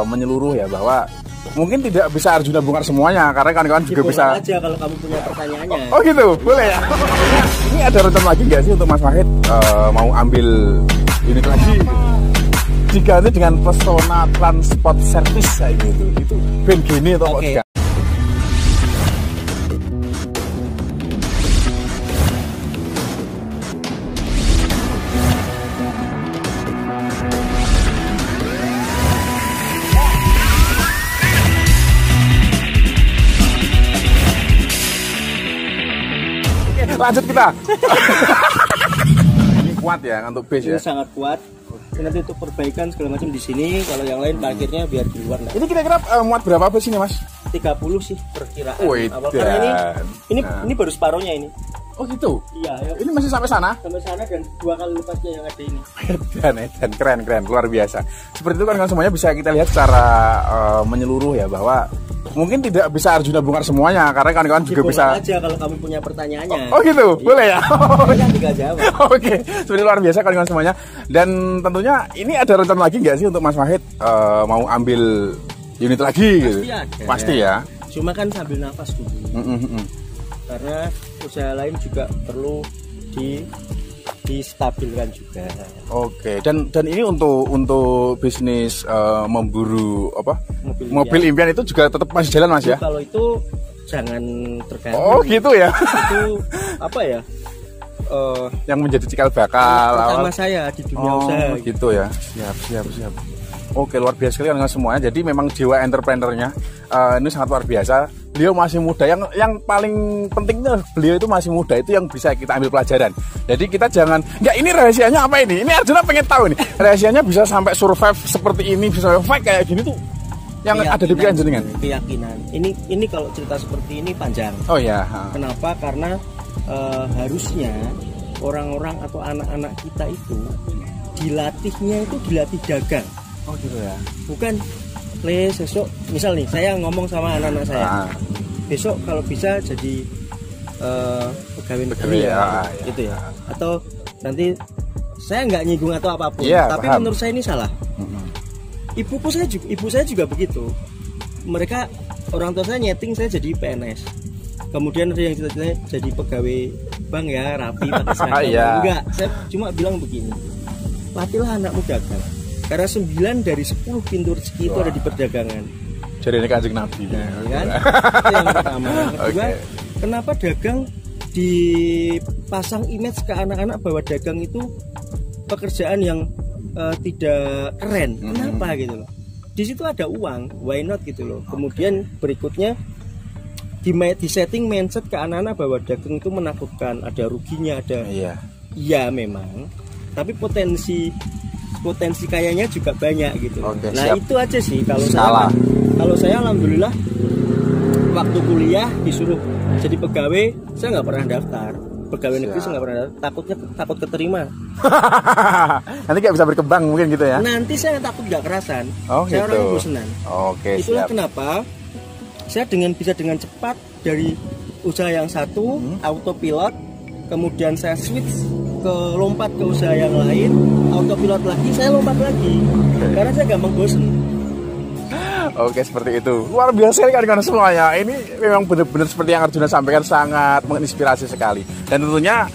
menyeluruh ya, bahwa mungkin tidak bisa Arjuna bongkar semuanya karena kawan-kawan juga bisa aja kalau kamu punya pertanyaannya. Oh gitu, boleh ya. Ini ada rencana lagi nggak sih untuk Mas Wahid mau ambil unit lagi diganti dengan Pesona Transport Service kayak gitu? Itu band gini atau kok juga? Lanjut kita. Ini kuat ya untuk base ya. Ini sangat kuat. Nanti untuk perbaikan segala macam di sini. Kalau yang lain parkirnya biar di luar. Ini kira-kira muat berapa base ini, Mas? 30 sih perkiraan. Karena ini baru separuhnya ini. Oh gitu. Iya. Ini masih sampai sana? Sampai sana dan 2 kali lipatnya yang ada ini. Dan keren, luar biasa. Seperti itu kan semuanya bisa kita lihat secara menyeluruh ya, bahwa mungkin tidak bisa Arjuna bongkar semuanya karena kawan-kawan juga bisa aja kalau kamu punya pertanyaannya. Oh gitu, boleh ya. Tinggal jawab. Oke, seperti luar biasa kawan-kawan semuanya. Dan tentunya ini ada rencana lagi nggak sih untuk Mas Wahid mau ambil unit lagi? Pasti gitu? ada. Pasti ya. Cuma kan sambil nafas dulu. Karena usaha lain juga perlu distabilkan juga. Oke, dan ini untuk bisnis memburu apa? Mobil impian itu juga tetap masih jalan, Mas ya? Kalau itu jangan terganggu. Oh, gitu ya. Itu apa ya? Yang menjadi cikal bakal pertama saya di dunia usaha. Gitu ya. Siap. Oke, luar biasa sekali kan semuanya. Jadi memang jiwa entrepreneurnya ini sangat luar biasa. Beliau masih muda. Yang paling pentingnya beliau itu masih muda. Itu yang bisa kita ambil pelajaran. Jadi kita jangan, enggak, ini rahasianya apa ini? Ini Arjuna pengen tahu nih. Rahasianya bisa sampai survive seperti ini, bisa survive kayak gini tuh. Yang ada di pikiran jenengan. Keyakinan. Ini kalau cerita seperti ini panjang. Oh ya. Kenapa? Karena harusnya orang-orang atau anak-anak kita itu dilatih dagang. Oh gitu ya. Bukan besok misal nih saya ngomong sama anak-anak saya. Besok kalau bisa jadi pegawai negeri ya, gitu ya. Atau nanti saya nggak nyinggung atau apapun, tapi paham. Menurut saya ini salah. Ibu saya juga begitu. Mereka orang tua saya nyeting saya jadi PNS. Kemudian ada yang cita-citanya jadi pegawai bank ya, rapi pakai seragam. Enggak, saya cuma bilang begini. Latihlah anakmu dagang. Karena 9 dari 10 pintu rezeki itu ada di perdagangan. Jadi ini Kanjeng Nabi. Kan? Itu yang pertama. Yang kedua, kenapa dagang dipasang image ke anak-anak bahwa dagang itu pekerjaan yang tidak keren? Kenapa gitu loh? Di situ ada uang, why not gitu loh. Kemudian berikutnya di setting mindset ke anak-anak bahwa dagang itu menakutkan, ada ruginya, ada. Iya memang. Tapi potensi kayanya juga banyak gitu. Nah siap. Itu aja sih kalau saya alhamdulillah waktu kuliah disuruh jadi pegawai saya nggak pernah daftar pegawai negeri, saya nggak pernah daftar, takut keterima. Nanti nggak bisa berkembang mungkin gitu ya. Nanti saya takut nggak kerasan. Saya gitu. orang bosenan. Itulah siap. Kenapa saya bisa dengan cepat dari usaha yang satu autopilot, kemudian saya switch lompat ke usaha yang lain, autopilot lagi, saya lompat lagi. Karena saya gampang bosen. Oke, seperti itu. Luar biasa sekali kan semuanya. Ini memang benar-benar seperti yang Arjuna sampaikan, sangat menginspirasi sekali. Dan tentunya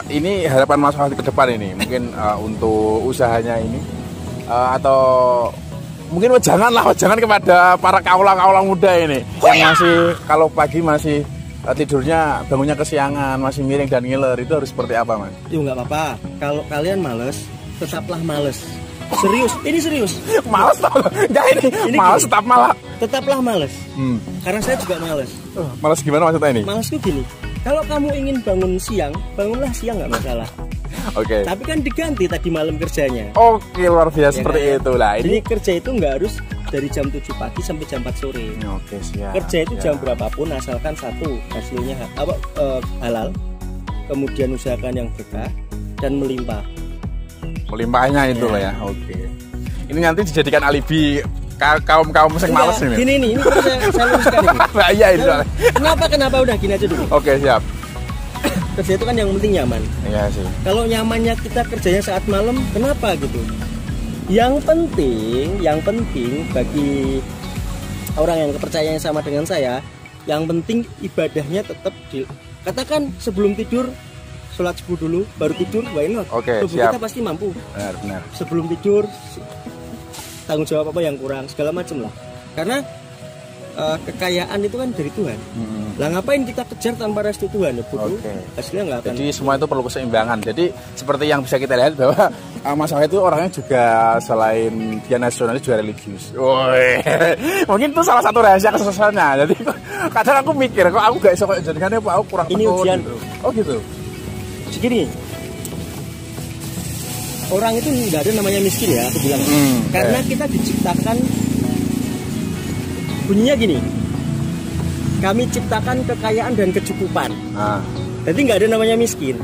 ini harapan Mas Wahid ke depan ini. Mungkin untuk usahanya ini atau mungkin jangan kepada para kaula muda ini yang masih kalau pagi masih tidurnya bangunnya kesiangan, masih miring dan ngiler, itu harus seperti apa, Mas? Yo nggak apa-apa. Kalau kalian males, tetaplah males. Serius, ini serius. Males tau? Enggak ini males tetaplah males. Karena saya juga males. Males gimana maksudnya ini? Males tuh gini. Kalau kamu ingin bangun siang, bangunlah siang nggak masalah. Oke. Tapi kan diganti tadi malam kerjanya. Oke, luar biasa ya, seperti kan? Itulah. Jadi kerja itu nggak harus dari jam 7 pagi sampai jam 4 sore. Oke, siap. Kerja itu jam berapapun asalkan satu hasilnya halal. Kemudian usahakan yang berkah dan melimpah. Melimpahnya itu lah ya. Oke. Ini nanti dijadikan alibi kaum sing males ini. Ini saya luruskan ini. Bahaya ini soalnya. Kenapa udah gini aja dulu. Oke, siap. Kerja itu kan yang penting nyaman. Iya sih. Kalau nyamannya kita kerjanya saat malam, kenapa gitu? Yang penting bagi orang yang kepercayaan sama dengan saya, yang penting ibadahnya tetap katakan sebelum tidur sholat subuh dulu, baru tidur, why not? Oke, tubuh siap. kita pasti mampu. Benar. Sebelum tidur tanggung jawab apa yang kurang, segala macam lah. Karena kekayaan itu kan dari Tuhan. Lah ngapain kita kejar tanpa restu Tuhan? Ya bodoh. Hasilnya nggak akan. Jadi semua itu perlu keseimbangan. Jadi seperti yang bisa kita lihat bahwa Mas Wahid itu orangnya juga selain dia nasionalis juga religius. Woi, mungkin itu salah satu rahasia kesuksesannya. Jadi kadang aku mikir kok aku gak iso kok jadikannya aku kurang ini ujian. Gitu. Oh gitu. Segini. Orang itu nggak ada namanya miskin ya, aku bilang. Karena kita diciptakan bunyinya gini. Kami ciptakan kekayaan dan kecukupan. Jadi nggak ada namanya miskin.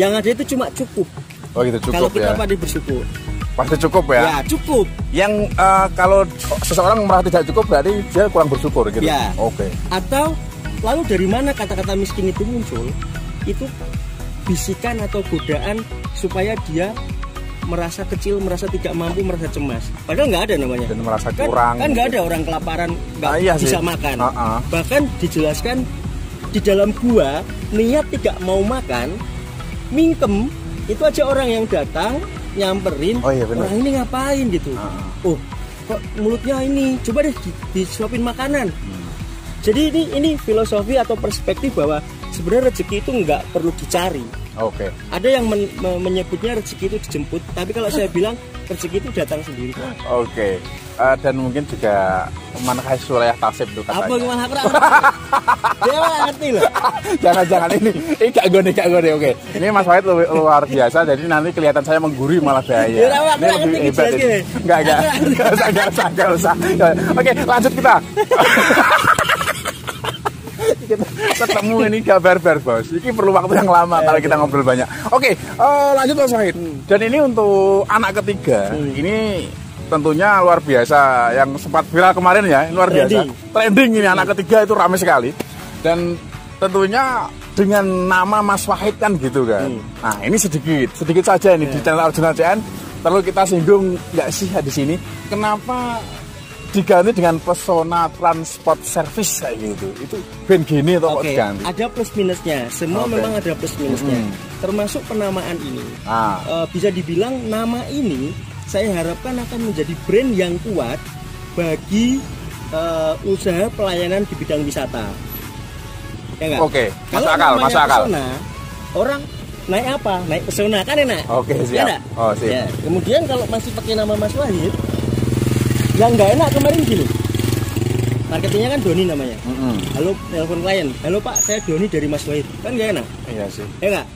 Yang ada itu cuma cukup. Oh gitu, cukup. Kalau kita ya. pada bersyukur. Pasti cukup ya. Ya cukup. Yang kalau seseorang merasa tidak cukup berarti dia kurang bersyukur gitu. Ya. Oke. Atau lalu dari mana kata-kata miskin itu muncul? Itu bisikan atau godaan supaya dia merasa kecil, merasa tidak mampu, merasa cemas. Padahal nggak ada namanya. Dan merasa kurang. Kan nggak ada orang kelaparan nggak iya bisa sih. makan. Bahkan dijelaskan di dalam gua niat tidak mau makan, mingkem, itu aja orang yang datang nyamperin. Oh, iya, bener. Orang ini ngapain gitu. Oh, kok mulutnya ini, coba deh disuapin makanan. Jadi ini filosofi atau perspektif bahwa sebenarnya rezeki itu nggak perlu dicari. Oke. Ada yang menyebutnya rezeki itu dijemput, tapi kalau saya bilang rezeki itu datang sendiri. Oke. Dan mungkin juga Manhaj Sulayah Tasib itu katanya. Apa gimana aku dia malah ngerti loh. Jangan ini gak gone. Oke. Ini Mas Wahid luar biasa, jadi nanti kelihatan saya mengguri malah bahaya. Ini lebih hebat ini. Enggak usah. Oke, lanjut kita. Ketemu ini kabar bos. Ini perlu waktu yang lama kalau kita ngobrol banyak. Oke, lanjut Mas Wahid. Dan ini untuk anak ketiga. Ini tentunya luar biasa, yang sempat viral kemarin ya, luar biasa. Trending ini anak ketiga itu ramai sekali. Dan tentunya dengan nama Mas Wahid kan gitu kan. Nah, ini sedikit saja ini di channel Arjuna CN. Perlu kita singgung nggak sih di sini? Kenapa diganti dengan Pesona Transport Service kayak gitu? Itu band gini atau kok diganti? Ada plus minusnya. Semua memang ada plus minusnya. Termasuk penamaan ini. Bisa dibilang nama ini saya harapkan akan menjadi brand yang kuat bagi usaha pelayanan di bidang wisata. Ya enggak? Oke, masuk akal. Pesona, orang naik apa? Naik Pesona kan enak. Oke, siap. Ya, oh, siap. Ya. Kemudian kalau masih pakai nama Mas Wahid, yang nggak enak kemarin gini. Marketingnya kan Doni namanya. Halo, telepon klien. Halo Pak, saya Doni dari Mas Wahid. Kan nggak enak? Iya sih. Ya enggak?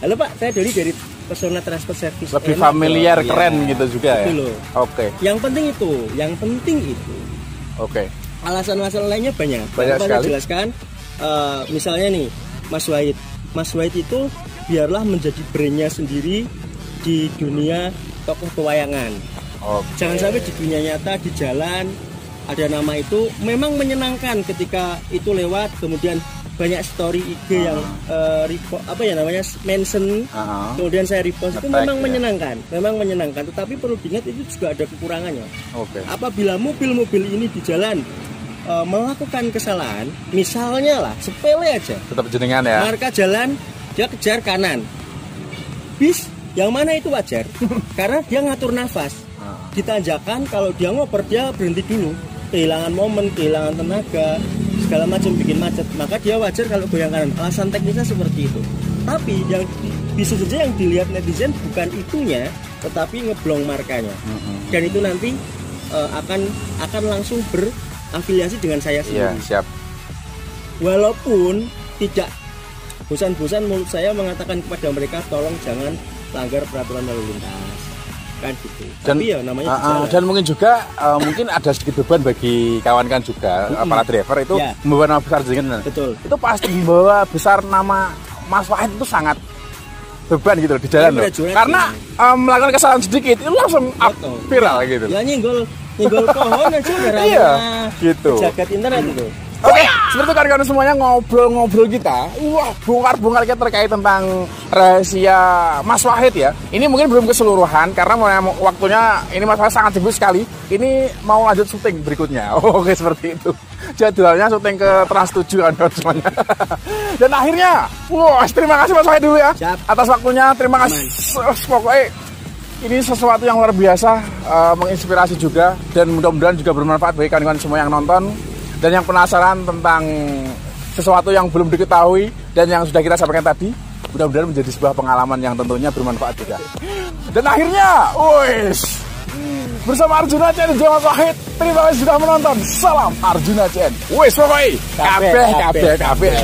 Halo Pak, saya Doni dari Pesona Transport Service. Lebih familiar, keren gitu juga ya. Oke. Yang penting itu. Oke. Alasan-alasan lainnya banyak. Banyak sekali. Jelaskan. Misalnya nih, Mas Wahid. Mas Wahid itu biarlah menjadi brandnya sendiri di dunia tokoh pewayangan. Jangan sampai di dunia nyata, di jalan ada nama itu. Memang menyenangkan ketika itu lewat, kemudian banyak story IG yang mention, kemudian saya repost. Itu memang menyenangkan, tetapi perlu diingat itu juga ada kekurangannya. Apabila mobil-mobil ini di jalan melakukan kesalahan, misalnya lah sepele aja, tetap jenengan ya, marka jalan dia kejar kanan, bis yang mana itu wajar karena dia ngatur nafas. Di tanjakan kalau dia ngoper dia berhenti dulu, kehilangan momen, kehilangan tenaga, segala macam, bikin macet, maka dia wajar kalau goyang kanan. Alasan teknisnya seperti itu. Tapi yang bisa saja yang dilihat netizen bukan itunya, tetapi ngeblong markanya. Dan itu nanti akan langsung berafiliasi dengan saya sendiri. Iya, siap. Walaupun tidak bosan-bosan mulut saya mengatakan kepada mereka tolong jangan langgar peraturan lalu lintas. Kan gitu. Dan, tapi ya namanya dan mungkin juga mungkin ada sedikit beban bagi kawan-kawan juga para driver itu membawa nama besar jenengan. Betul. Itu pasti membawa besar nama Mas Wahid itu sangat beban gitu di jalan loh. Karena melakukan kesalahan sedikit itu langsung viral gitu. Ya nyenggol pohon aja gara-gara iya, gitu. jagat internet itu. Oke, seperti itu kawan-kawan semuanya ngobrol-ngobrol kita. Wah, bongkar-bongkar kita terkait tentang rahasia Mas Wahid ya. Ini mungkin belum keseluruhan karena waktunya ini Mas Wahid sangat sibuk sekali. Ini mau lanjut syuting berikutnya. Oke, seperti itu. Jadwalnya syuting ke Trans 7 kawan-kawan semuanya. Dan akhirnya, wah, terima kasih Mas Wahid dulu ya. Siap. Atas waktunya, terima kasih. Pokoknya ini sesuatu yang luar biasa, menginspirasi juga dan mudah-mudahan juga bermanfaat bagi kawan-kawan semua yang nonton dan yang penasaran tentang sesuatu yang belum diketahui dan yang sudah kita sampaikan tadi. Mudah-mudahan menjadi sebuah pengalaman yang tentunya bermanfaat juga. Dan akhirnya, bersama Arjuna Chen dan Mas Wahid, terima kasih sudah menonton. Salam Arjuna Chen. Pokoknya kabeh.